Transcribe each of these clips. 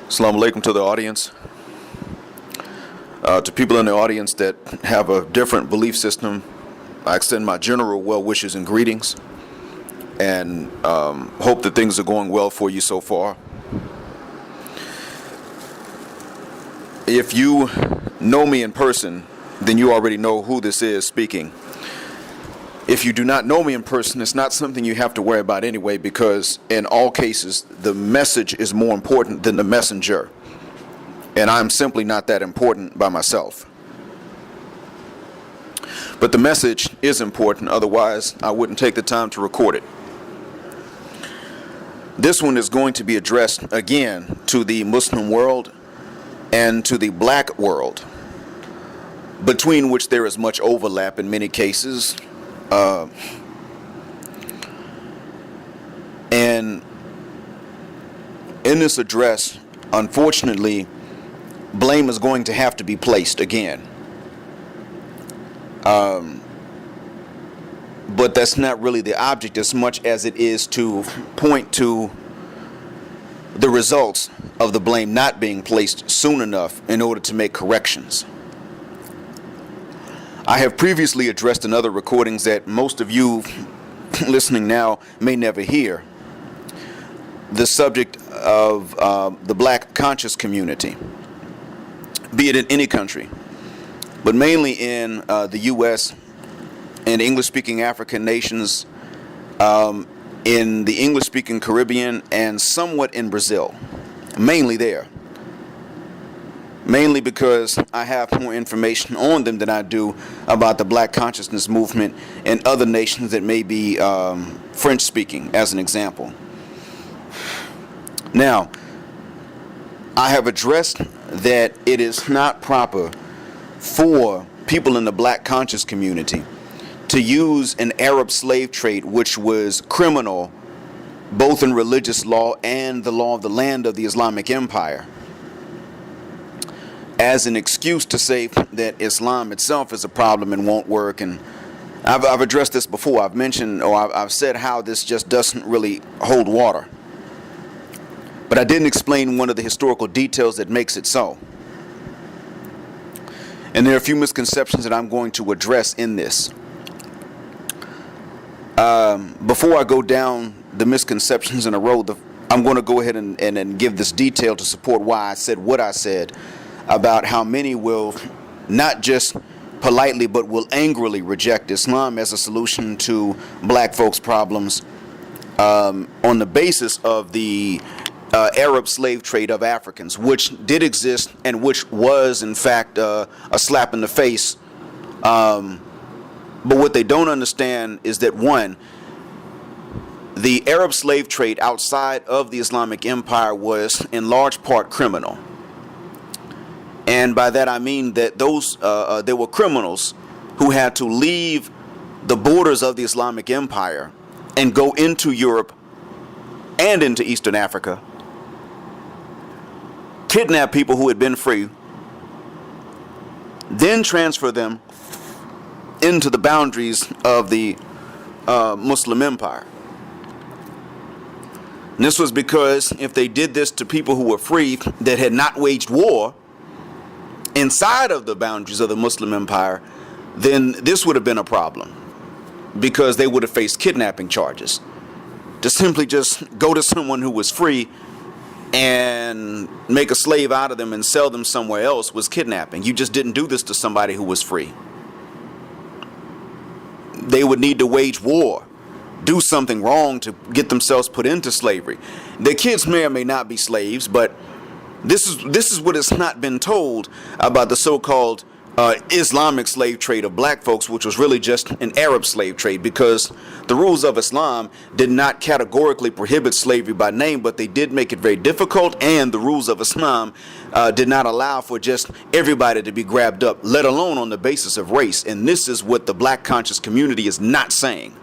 Assalamu alaikum to the audience. To people in the audience that have a different belief system, I extend my general well wishes and greetings, and hope that things are going well for you so far. If you know me in person, then you already know who this is speaking. If you do not know me in person, it's not something you have to worry about anyway, because in all cases, the message is more important than the messenger. And I'm simply not that important by myself. But the message is important, otherwise I wouldn't take the time to record it. This one is going to be addressed again to the Muslim world and to the black world, between which there is much overlap in many cases. And in this address, unfortunately, blame is going to have to be placed again. But that's not really the object as much as it is to point to the results of the blame not being placed soon enough in order to make corrections. I have previously addressed in other recordings that most of you listening now may never hear, the subject of the black conscious community, be it in any country, but mainly in the U.S. and English-speaking African nations, in the English-speaking Caribbean, and somewhat in Brazil, mainly there. Mainly because I have more information on them than I do about the black consciousness movement in other nations that may be French-speaking, as an example. Now, I have addressed that it is not proper for people in the black conscious community to use an Arab slave trade, which was criminal both in religious law and the law of the land of the Islamic Empire, as an excuse to say that Islam itself is a problem and won't work. And I've addressed this before. I've mentioned, or I've said how this just doesn't really hold water. But I didn't explain one of the historical details that makes it so. And there are a few misconceptions that I'm going to address in this. Before I go down the misconceptions in a row, I'm going to go ahead and give this detail to support why I said what I said about how many will not just politely but will angrily reject Islam as a solution to black folks' problems on the basis of the Arab slave trade of Africans, which did exist and which was in fact a slap in the face. But what they don't understand is that, one, the Arab slave trade outside of the Islamic Empire was in large part criminal. And by that I mean that there were criminals who had to leave the borders of the Islamic Empire and go into Europe and into Eastern Africa, kidnap people who had been free, then transfer them into the boundaries of the Muslim Empire. And this was because if they did this to people who were free that had not waged war inside of the boundaries of the Muslim Empire, then this would have been a problem, because they would have faced kidnapping charges. To simply just go to someone who was free and make a slave out of them and sell them somewhere else was kidnapping. You just didn't do this to somebody who was free. They would need to wage war, do something wrong to get themselves put into slavery. Their kids may or may not be slaves, but this is what has not been told about the so-called Islamic slave trade of black folks, which was really just an Arab slave trade, because the rules of Islam did not categorically prohibit slavery by name, but they did make it very difficult, and the rules of Islam did not allow for just everybody to be grabbed up, let alone on the basis of race. And this is what the black conscious community is not saying.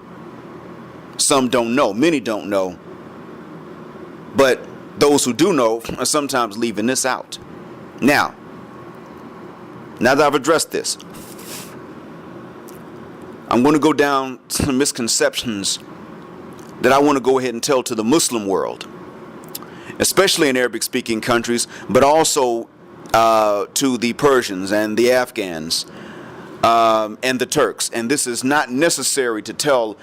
Some don't know, many don't know, but those who do know are sometimes leaving this out. Now that I've addressed this, I'm going to go down some misconceptions that I want to go ahead and tell to the Muslim world. especially in Arabic-speaking countries, but also to the Persians and the Afghans and the Turks. And this is not necessary to tell,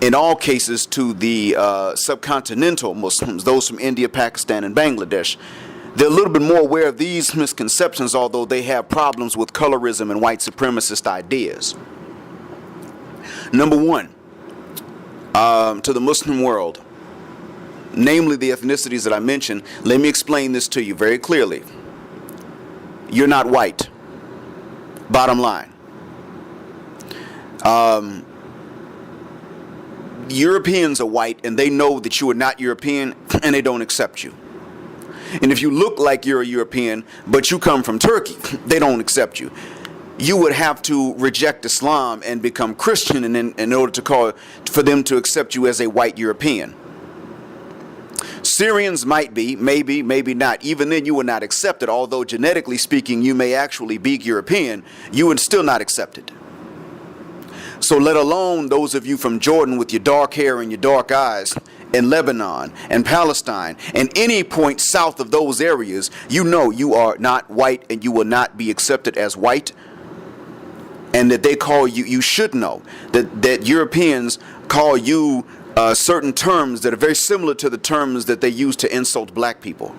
in all cases, to the subcontinental Muslims, those from India, Pakistan, and Bangladesh. They're a little bit more aware of these misconceptions, although they have problems with colorism and white supremacist ideas. Number one, to the Muslim world, namely the ethnicities that I mentioned, let me explain this to you very clearly. You're not white. Bottom line. Europeans are white, and they know that you are not European, and they don't accept you. And if you look like you're a European, but you come from Turkey, they don't accept you. You would have to reject Islam and become Christian in order to for them to accept you as a white European. Syrians might be, maybe not. Even then, you would not accept it. Although genetically speaking, you may actually be European, you would still not accept it. So let alone those of you from Jordan with your dark hair and your dark eyes, in Lebanon and Palestine and any point south of those areas, you know you are not white and you will not be accepted as white. And that they call you, you should know that Europeans call you certain terms that are very similar to the terms that they use to insult black people.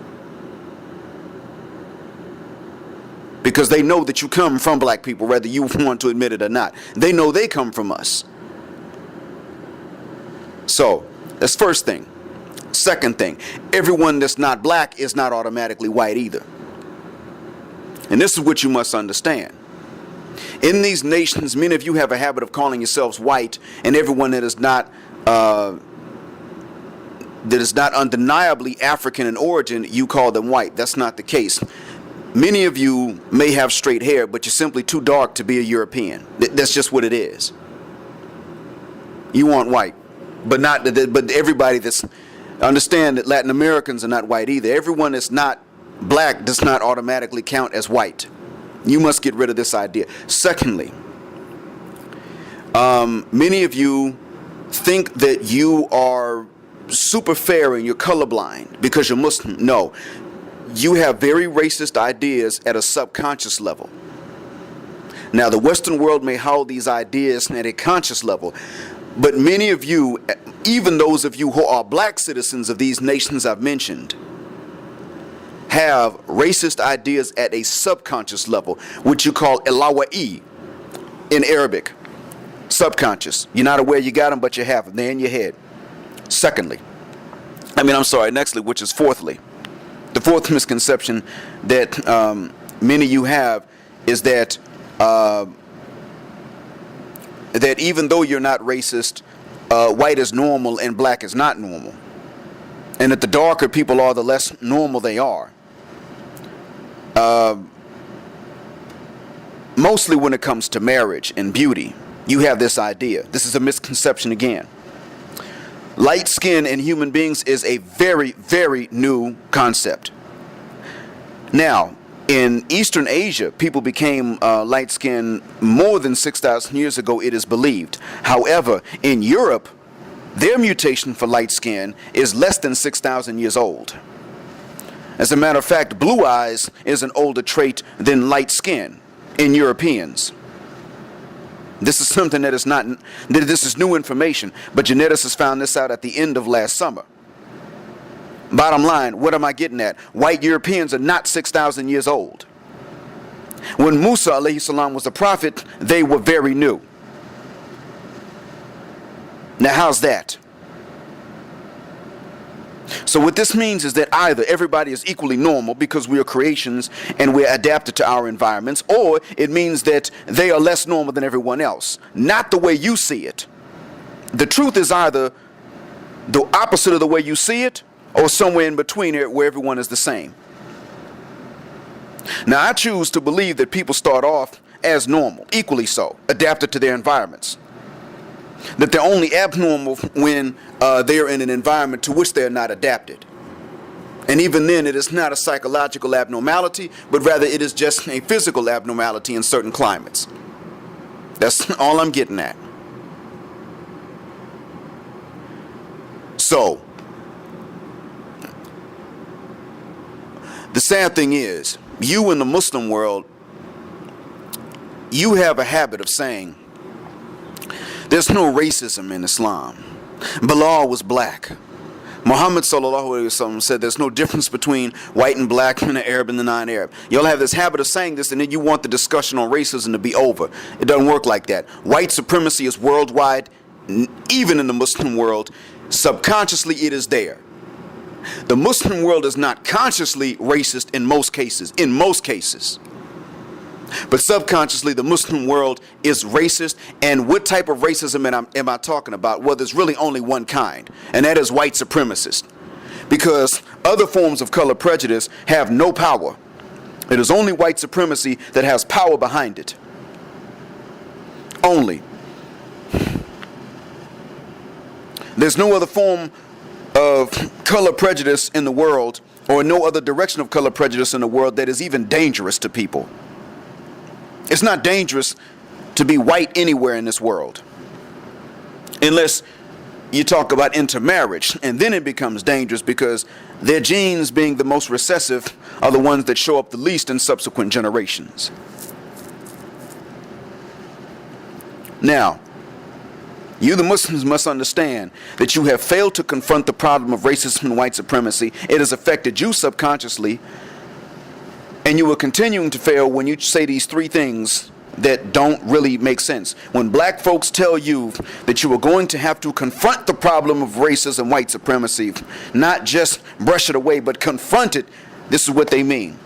Because they know that you come from black people, whether you want to admit it or not. They know they come from us. So, that's first thing. Second thing, everyone that's not black is not automatically white either. And this is what you must understand. In these nations, many of you have a habit of calling yourselves white, and everyone that is not undeniably African in origin, you call them white. That's not the case. Many of you may have straight hair, but you're simply too dark to be a European. That's just what it is. You aren't white. But everybody that's, understand that Latin Americans are not white either. Everyone that's not black does not automatically count as white. You must get rid of this idea. Secondly, many of you think that you are super fair and you're colorblind because you're Muslim. No, you have very racist ideas at a subconscious level. Now, the Western world may hold these ideas at a conscious level, but many of you, even those of you who are black citizens of these nations I've mentioned, have racist ideas at a subconscious level, which you call ilawa'i in Arabic. Subconscious. You're not aware you got them, but you have them. They're in your head. Nextly, which is fourthly. The fourth misconception that many of you have is that that even though you're not racist, white is normal and black is not normal. And that the darker people are, the less normal they are. Mostly when it comes to marriage and beauty, you have this idea. This is a misconception again. Light skin in human beings is a very, very new concept. Now, in Eastern Asia, people became light-skinned more than 6,000 years ago, it is believed. However, in Europe, their mutation for light skin is less than 6,000 years old. As a matter of fact, blue eyes is an older trait than light skin in Europeans. This is something that is not, this is new information, but geneticists found this out at the end of last summer. Bottom line, what am I getting at? White Europeans are not 6,000 years old. When Musa alayhi salam was a prophet, they were very new. Now how's that? So what this means is that either everybody is equally normal because we are creations and we're adapted to our environments, or it means that they are less normal than everyone else. Not the way you see it. The truth is either the opposite of the way you see it, or somewhere in between it where everyone is the same. Now, I choose to believe that people start off as normal, equally so, adapted to their environments. That they're only abnormal when they're in an environment to which they're not adapted. And even then, it is not a psychological abnormality, but rather it is just a physical abnormality in certain climates. That's all I'm getting at. So, The sad thing is, you in the Muslim world, you have a habit of saying there's no racism in Islam. Bilal was black. Muhammad sallallahu alaihi wasallam said there's no difference between white and black and the Arab and the non-Arab. You'll have this habit of saying this, and then you want the discussion on racism to be over. It doesn't work like that. White supremacy is worldwide, even in the Muslim world. Subconsciously, it is there. The Muslim world is not consciously racist in most cases. In most cases. But subconsciously, the Muslim world is racist. And what type of racism am I talking about? Well, there's really only one kind, and that is white supremacist. Because other forms of color prejudice have no power. It is only white supremacy that has power behind it. Only. There's no other form of color prejudice in the world, or no other direction of color prejudice in the world that is even dangerous to people. It's not dangerous to be white anywhere in this world, unless you talk about intermarriage, and then it becomes dangerous because their genes, being the most recessive, are the ones that show up the least in subsequent generations. Now, you, the Muslims, must understand that you have failed to confront the problem of racism and white supremacy. It has affected you subconsciously, and you are continuing to fail when you say these three things that don't really make sense. When black folks tell you that you are going to have to confront the problem of racism and white supremacy, not just brush it away, but confront it, this is what they mean.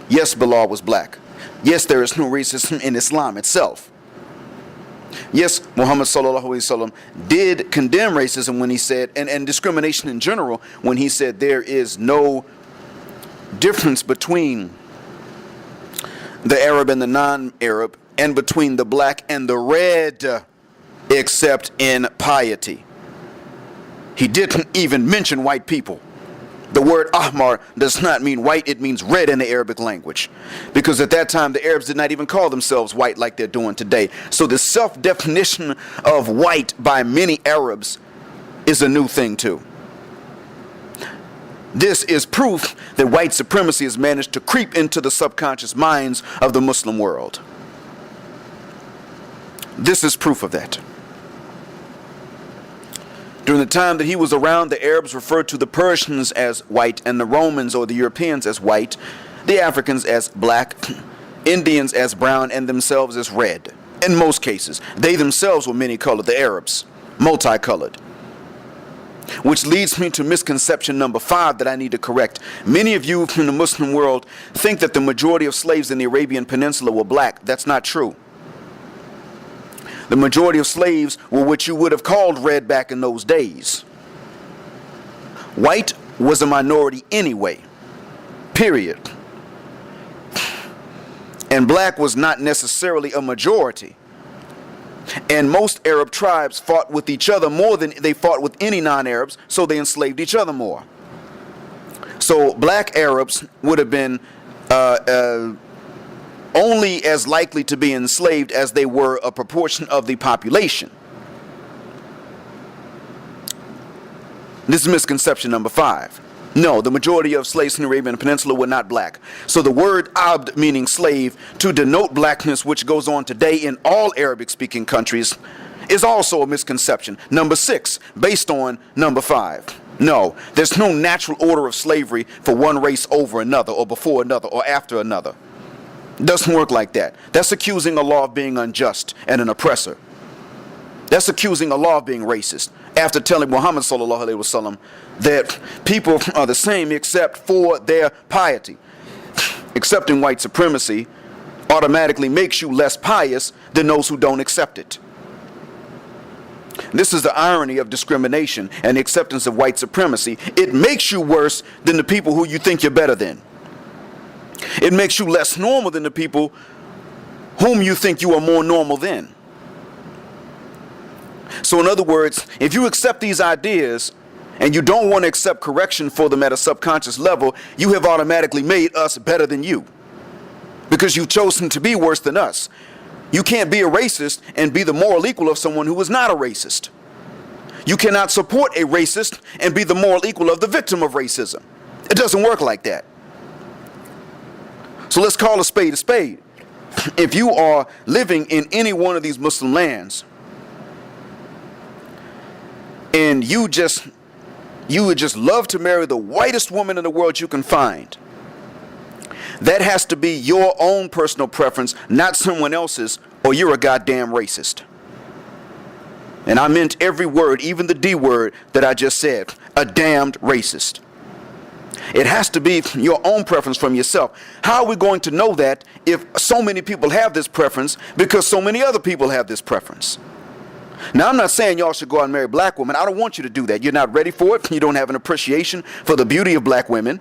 Yes, Bilal was black. Yes, there is no racism in Islam itself. Yes, Muhammad sallallahu alaihi wasallam did condemn racism when he said, and discrimination in general, when he said there is no difference between the Arab and the non-Arab, and between the black and the red, except in piety. He didn't even mention white people. The word ahmar does not mean white, it means red in the Arabic language. Because at that time, the Arabs did not even call themselves white like they're doing today. So the self-definition of white by many Arabs is a new thing too. This is proof that white supremacy has managed to creep into the subconscious minds of the Muslim world. This is proof of that. During the time that he was around, the Arabs referred to the Persians as white, and the Romans or the Europeans as white, the Africans as black, Indians as brown, and themselves as red. In most cases, they themselves were many-colored, the Arabs, multicolored. Which leads me to misconception number 5 that I need to correct. Many of you from the Muslim world think that the majority of slaves in the Arabian Peninsula were black. That's not true. The majority of slaves were what you would have called red back in those days. White was a minority anyway, period. And black was not necessarily a majority. And most Arab tribes fought with each other more than they fought with any non-Arabs, so they enslaved each other more. So black Arabs would have been only as likely to be enslaved as they were a proportion of the population. This is misconception number 5. No, the majority of slaves in the Arabian Peninsula were not black. So the word abd, meaning slave, to denote blackness, which goes on today in all Arabic-speaking countries, is also a misconception. Number 6, based on number 5. No, there's no natural order of slavery for one race over another, or before another, or after another. It doesn't work like that. That's accusing Allah of being unjust and an oppressor. That's accusing Allah of being racist, after telling Muhammad sallallahu alaihi wasallam that people are the same except for their piety. Accepting white supremacy automatically makes you less pious than those who don't accept it. This is the irony of discrimination and the acceptance of white supremacy. It makes you worse than the people who you think you're better than. It makes you less normal than the people whom you think you are more normal than. So in other words, if you accept these ideas and you don't want to accept correction for them at a subconscious level, you have automatically made us better than you, because you've chosen to be worse than us. You can't be a racist and be the moral equal of someone who is not a racist. You cannot support a racist and be the moral equal of the victim of racism. It doesn't work like that. So let's call a spade a spade. If you are living in any one of these Muslim lands and you would just love to marry the whitest woman in the world you can find, that has to be your own personal preference, not someone else's, or you're a goddamn racist. And I meant every word, even the D word that I just said, a damned racist. It has to be your own preference from yourself. How are we going to know that if so many people have this preference because so many other people have this preference? Now, I'm not saying y'all should go out and marry black women. I don't want you to do that. You're not ready for it. You don't have an appreciation for the beauty of black women.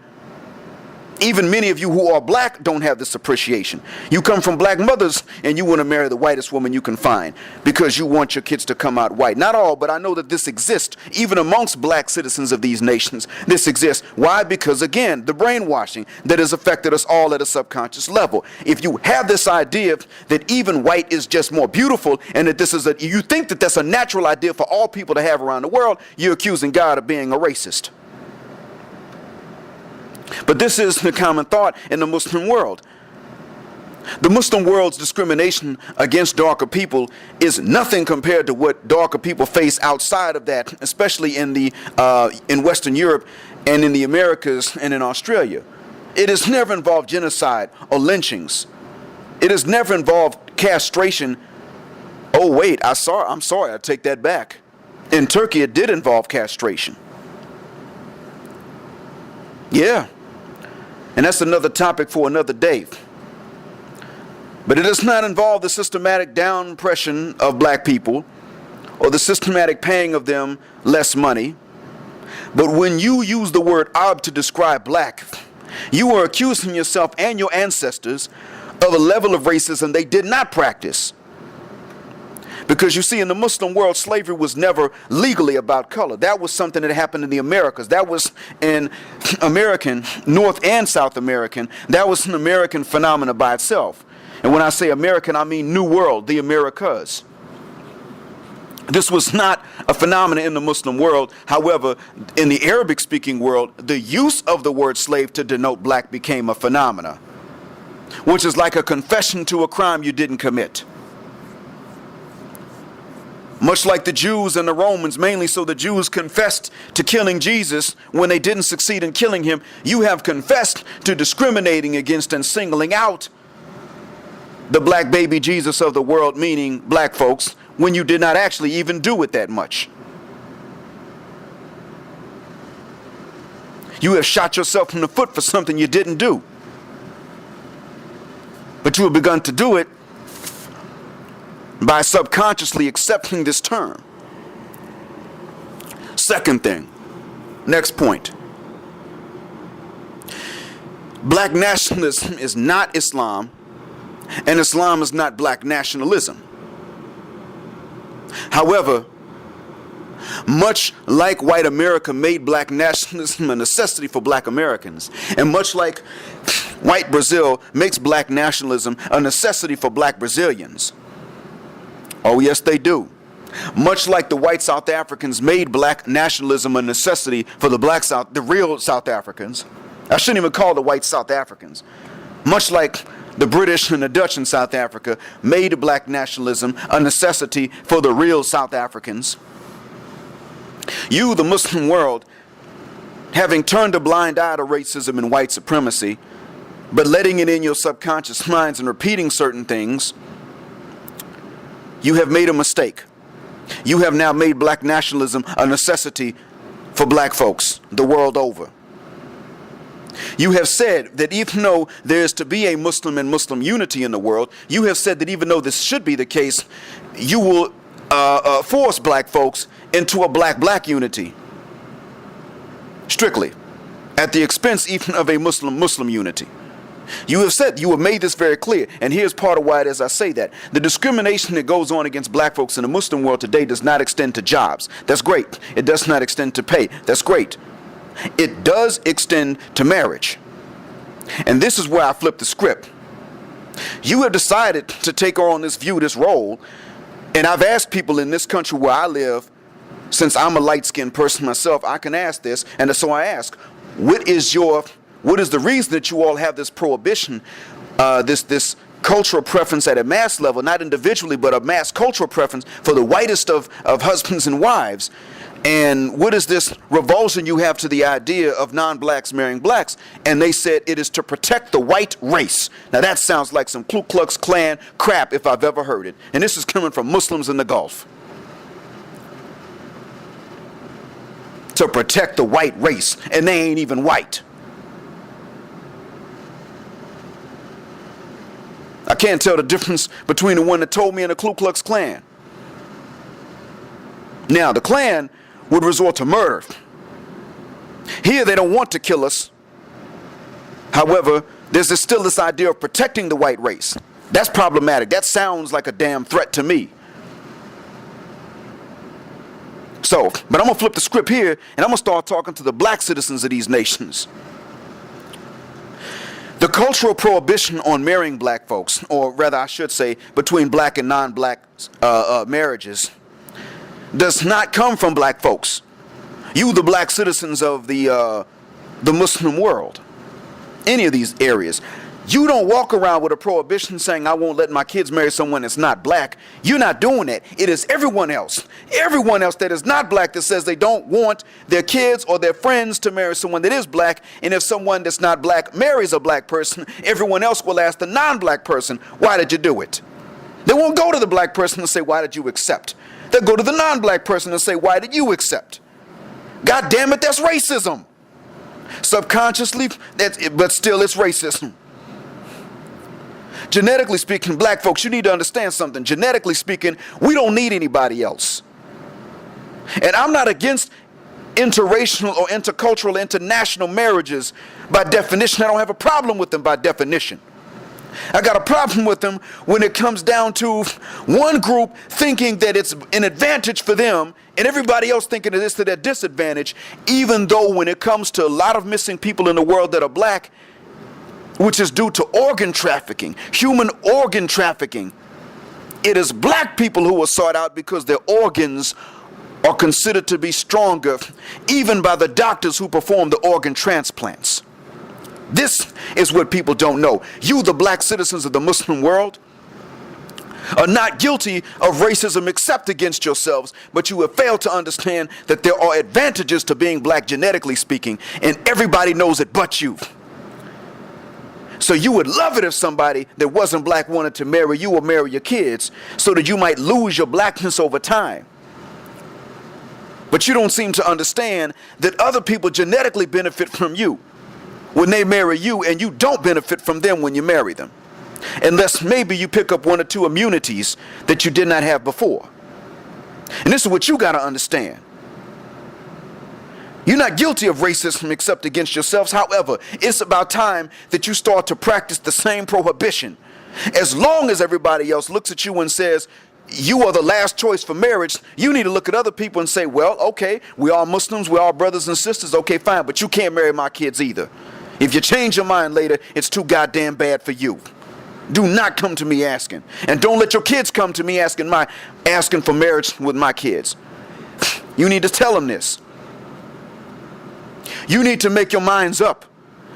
Even many of you who are black don't have this appreciation. You come from black mothers and you want to marry the whitest woman you can find because you want your kids to come out white. Not all, but I know that this exists even amongst black citizens of these nations. This exists. Why? Because again, the brainwashing that has affected us all at a subconscious level. If you have this idea that even white is just more beautiful and that you think that that's a natural idea for all people to have around the world, you're accusing God of being a racist. But this is the common thought in the Muslim world. The Muslim world's discrimination against darker people is nothing compared to what darker people face outside of that, especially in Western Europe and in the Americas and in Australia. It has never involved genocide or lynchings. It has never involved castration. Oh wait, I'm sorry, I take that back. In Turkey it did involve castration. Yeah. And that's another topic for another day. But it does not involve the systematic down oppression of black people or the systematic paying of them less money. But when you use the word Arab to describe black, you are accusing yourself and your ancestors of a level of racism they did not practice. Because you see, in the Muslim world, slavery was never legally about color. That was something that happened in the Americas. That was an American, North and South American. That was an American phenomenon by itself. And when I say American, I mean New World, the Americas. This was not a phenomenon in the Muslim world. However, in the Arabic-speaking world, the use of the word slave to denote black became a phenomenon, which is like a confession to a crime you didn't commit. Much like the Jews and the Romans, mainly so the Jews confessed to killing Jesus when they didn't succeed in killing him, you have confessed to discriminating against and singling out the black baby Jesus of the world, meaning black folks, when you did not actually even do it that much. You have shot yourself in the foot for something you didn't do. But you have begun to do it by subconsciously accepting this term. Second thing, next point. Black nationalism is not Islam, and Islam is not black nationalism. However, much like white America made black nationalism a necessity for black Americans, and much like white Brazil makes black nationalism a necessity for black Brazilians. Oh yes, they do. Much like the white South Africans made black nationalism a necessity for the real South Africans. I shouldn't even call the white South Africans. Much like the British and the Dutch in South Africa made black nationalism a necessity for the real South Africans. You, the Muslim world, having turned a blind eye to racism and white supremacy, but letting it in your subconscious minds and repeating certain things, you have made a mistake. You have now made black nationalism a necessity for black folks the world over. You have said that even though there is to be a Muslim and Muslim unity in the world, you have said that even though this should be the case, you will force black folks into a black-black unity. Strictly. At the expense even of a Muslim-Muslim unity. You have made this very clear, and here's part of why it is I say that. The discrimination that goes on against black folks in the Muslim world today does not extend to jobs. That's great. It does not extend to pay. That's great. It does extend to marriage. And this is where I flip the script. You have decided to take on this view, this role, and I've asked people in this country where I live, since I'm a light-skinned person myself, I can ask this, and so I ask, what is the reason that you all have this prohibition this cultural preference at a mass level, not individually, but a mass cultural preference for the whitest of husbands and wives. And what is this revulsion you have to the idea of non-blacks marrying blacks? And they said it is to protect the white race. Now that sounds like some Ku Klux Klan crap if I've ever heard it. And this is coming from Muslims in the Gulf. To protect the white race, and they ain't even white. I can't tell the difference between the one that told me and the Ku Klux Klan. Now, the Klan would resort to murder. Here, they don't want to kill us. However, there's still this idea of protecting the white race. That's problematic. That sounds like a damn threat to me. So, but I'm going to flip the script here, and I'm going to start talking to the black citizens of these nations. The cultural prohibition on marrying black folks, or rather I should say between black and non-black marriages, does not come from black folks. You, the black citizens of the Muslim world, any of these areas, you don't walk around with a prohibition saying I won't let my kids marry someone that's not black. You're not doing that. It is everyone else that is not black that says they don't want their kids or their friends to marry someone that is black. And if someone that's not black marries a black person, everyone else will ask the non-black person, why did you do it? They won't go to the black person and say, why did you accept? They'll go to the non-black person and say, why did you accept? God damn it, that's racism. Subconsciously, but still it's racism. Genetically speaking, black folks, you need to understand something. Genetically speaking, we don't need anybody else. And I'm not against interracial or intercultural, international marriages by definition. I don't have a problem with them by definition. I got a problem with them when it comes down to one group thinking that it's an advantage for them and everybody else thinking it is to their disadvantage, even though when it comes to a lot of missing people in the world that are black, which is due to organ trafficking, human organ trafficking, it is black people who are sought out because their organs are considered to be stronger, even by the doctors who perform the organ transplants. This is what people don't know. You, the black citizens of the Muslim world, are not guilty of racism except against yourselves, but you have failed to understand that there are advantages to being black genetically speaking, and everybody knows it but you. So you would love it if somebody that wasn't black wanted to marry you or marry your kids so that you might lose your blackness over time. But you don't seem to understand that other people genetically benefit from you when they marry you, and you don't benefit from them when you marry them. Unless maybe you pick up one or two immunities that you did not have before. And this is what you got to understand. You're not guilty of racism except against yourselves. However, it's about time that you start to practice the same prohibition. As long as everybody else looks at you and says, you are the last choice for marriage, you need to look at other people and say, well, okay, we are Muslims, we are brothers and sisters, okay, fine, but you can't marry my kids either. If you change your mind later, it's too goddamn bad for you. Do not come to me asking. And don't let your kids come to me asking for marriage with my kids. You need to tell them this. You need to make your minds up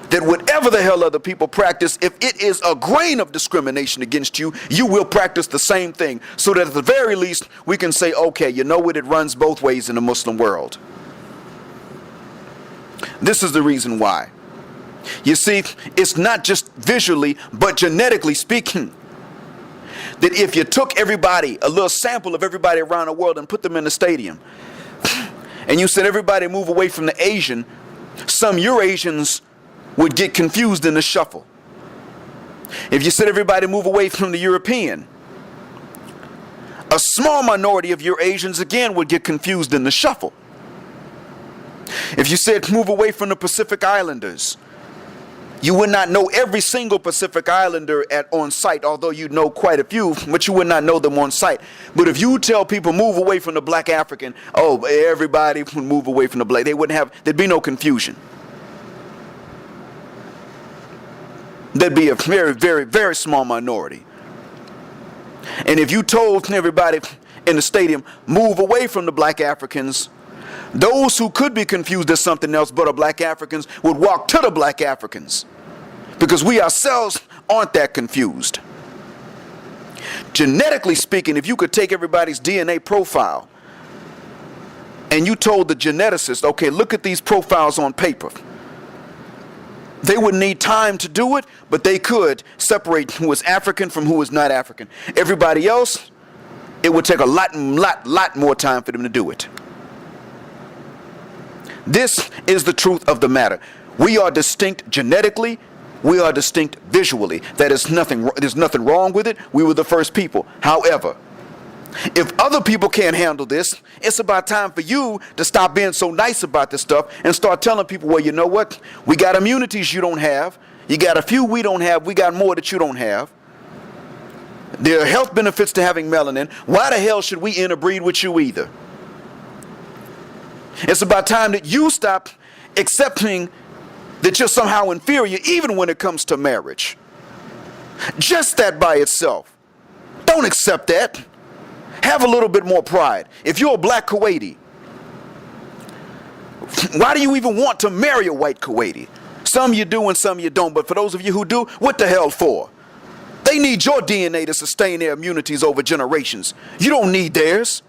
that whatever the hell other people practice, if it is a grain of discrimination against you, you will practice the same thing. So that at the very least, we can say, okay, you know what, it runs both ways in the Muslim world. This is the reason why. You see, it's not just visually, but genetically speaking, that if you took everybody, a little sample of everybody around the world and put them in the stadium, and you said everybody move away from the Asian, some Eurasians would get confused in the shuffle. If you said everybody move away from the European, a small minority of Eurasians again would get confused in the shuffle. If you said move away from the Pacific Islanders, you would not know every single Pacific Islander on site, although you know quite a few, but you would not know them on site. But if you tell people move away from the black African, oh, everybody would move away from the black. There'd be no confusion. There'd be a very, very, very small minority. And if you told everybody in the stadium, move away from the black Africans, those who could be confused as something else but are black Africans would walk to the black Africans because we ourselves aren't that confused. Genetically speaking, if you could take everybody's DNA profile and you told the geneticist, okay, look at these profiles on paper, they wouldn't need time to do it, but they could separate who is African from who is not African. Everybody else, it would take a lot more time for them to do it. This is the truth of the matter. We are distinct genetically. We are distinct visually. There's nothing wrong with it. We were the first people. However, if other people can't handle this, it's about time for you to stop being so nice about this stuff and start telling people, well, you know what? We got immunities you don't have. You got a few we don't have. We got more that you don't have. There are health benefits to having melanin. Why the hell should we interbreed with you either? It's about time that you stop accepting that you're somehow inferior, even when it comes to marriage. Just that by itself. Don't accept that. Have a little bit more pride. If you're a black Kuwaiti, why do you even want to marry a white Kuwaiti? Some you do and some you don't, but for those of you who do, what the hell for? They need your DNA to sustain their immunities over generations. You don't need theirs.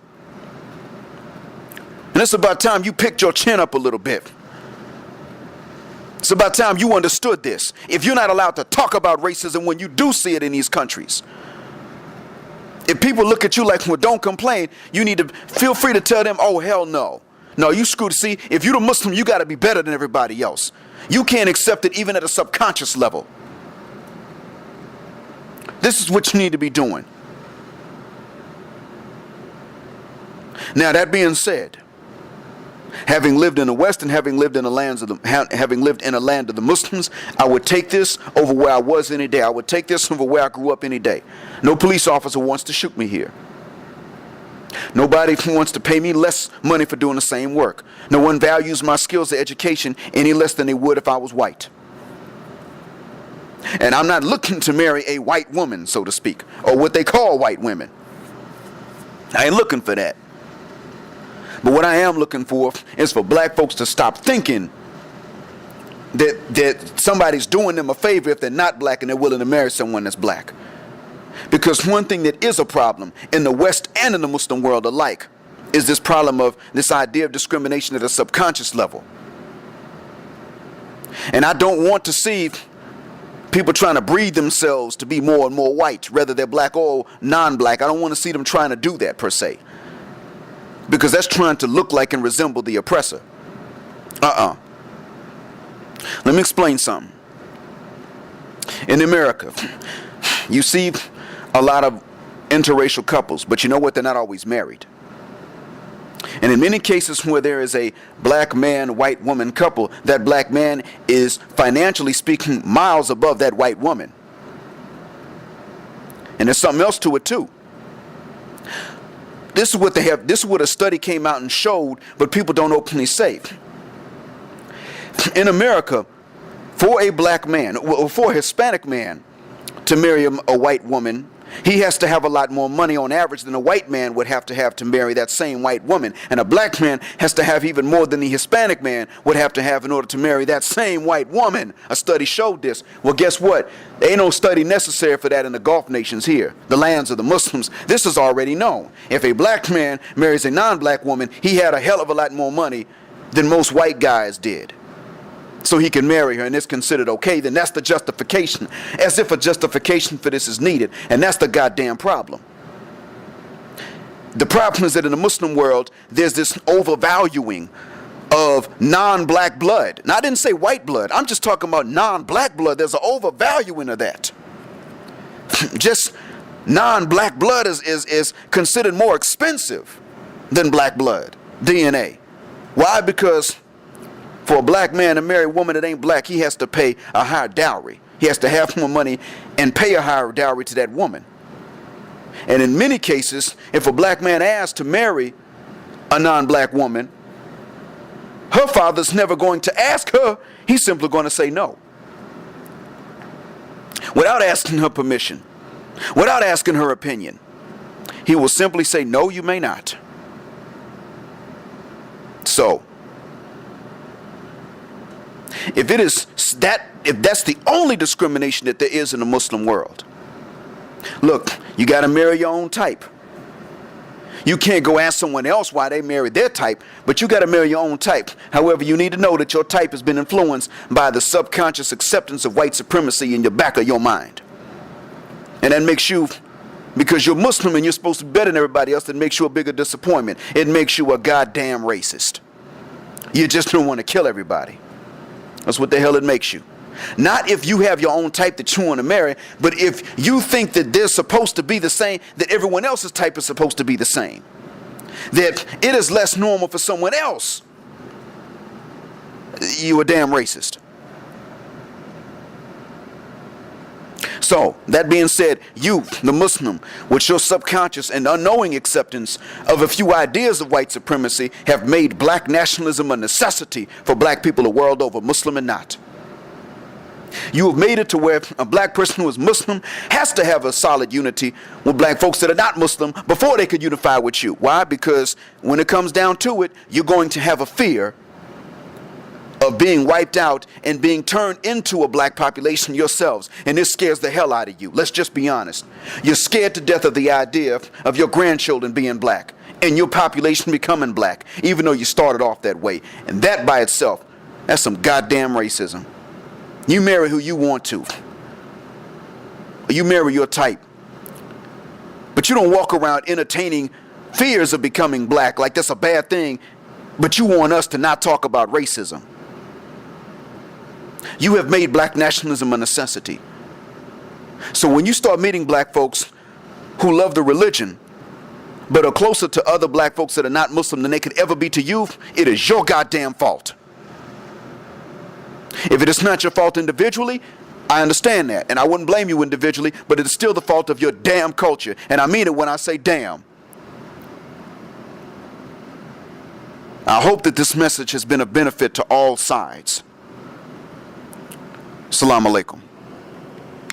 And it's about time you picked your chin up a little bit. It's about time you understood this. If you're not allowed to talk about racism when you do see it in these countries, if people look at you like, well, don't complain, you need to feel free to tell them, oh, hell no. No, you screwed. See, if you're a Muslim, you got to be better than everybody else. You can't accept it even at a subconscious level. This is what you need to be doing. Now, that being said, having lived in the West and having lived in the land of the Muslims, I would take this over where I was any day. I would take this over where I grew up any day. No police officer wants to shoot me here. Nobody wants to pay me less money for doing the same work. No one values my skills or education any less than they would if I was white. And I'm not looking to marry a white woman, so to speak, or what they call white women. I ain't looking for that. But what I am looking for is for black folks to stop thinking that somebody's doing them a favor if they're not black and they're willing to marry someone that's black. Because one thing that is a problem in the West and in the Muslim world alike is this problem of this idea of discrimination at a subconscious level. And I don't want to see people trying to breed themselves to be more and more white, whether they're black or non-black. I don't want to see them trying to do that per se, because that's trying to look like and resemble the oppressor. Let me explain something. In America, you see a lot of interracial couples, but you know what? They're not always married. And in many cases where there is a black man, white woman couple, that black man is financially speaking miles above that white woman. And there's something else to it too. This is what they have. This is what a study came out and showed, but people don't openly say. In America, for a black man, or for a Hispanic man to marry a white woman, he has to have a lot more money on average than a white man would have to marry that same white woman. And a black man has to have even more than the Hispanic man would have to have in order to marry that same white woman. A study showed this. Well, guess what? There ain't no study necessary for that in the Gulf nations here, the lands of the Muslims. This is already known. If a black man marries a non-black woman, he had a hell of a lot more money than most white guys did. So he can marry her, and it's considered okay. Then that's the justification, as if a justification for this is needed. And that's the goddamn problem. The problem is that in the Muslim world, there's this overvaluing of non-black blood. Now, I didn't say white blood. I'm just talking about non-black blood. There's an overvaluing of that. Just non-black blood is considered more expensive than black blood, DNA. Why? Because for a black man to marry a woman that ain't black, he has to pay a higher dowry. He has to have more money and pay a higher dowry to that woman. And in many cases, if a black man asks to marry a non-black woman, her father's never going to ask her. He's simply going to say no. Without asking her permission, without asking her opinion, he will simply say, no, you may not. So, if that's the only discrimination that there is in the Muslim world, look, you got to marry your own type. You can't go ask someone else why they married their type, but you got to marry your own type. However, you need to know that your type has been influenced by the subconscious acceptance of white supremacy in the back of your mind. And that makes you, because you're Muslim and you're supposed to be better than everybody else, that makes you a bigger disappointment. It makes you a goddamn racist. You just don't want to kill everybody. That's what the hell it makes you. Not if you have your own type that you want to marry, but if you think that they're supposed to be the same, that everyone else's type is supposed to be the same. That it is less normal for someone else. You a damn racist. So, that being said, you, the Muslim, with your subconscious and unknowing acceptance of a few ideas of white supremacy, have made black nationalism a necessity for black people the world over, Muslim and not. You have made it to where a black person who is Muslim has to have a solid unity with black folks that are not Muslim before they could unify with you. Why? Because when it comes down to it, you're going to have a fear of being wiped out and being turned into a black population yourselves. And this scares the hell out of you. Let's just be honest. You're scared to death of the idea of your grandchildren being black and your population becoming black, even though you started off that way. And that by itself, that's some goddamn racism. You marry who you want to. You marry your type. But you don't walk around entertaining fears of becoming black like that's a bad thing, but you want us to not talk about racism. You have made black nationalism a necessity. So when you start meeting black folks who love the religion, but are closer to other black folks that are not Muslim than they could ever be to you, it is your goddamn fault. If it is not your fault individually, I understand that, and I wouldn't blame you individually, but it is still the fault of your damn culture, and I mean it when I say damn. I hope that this message has been of benefit to all sides. Assalamu alaikum.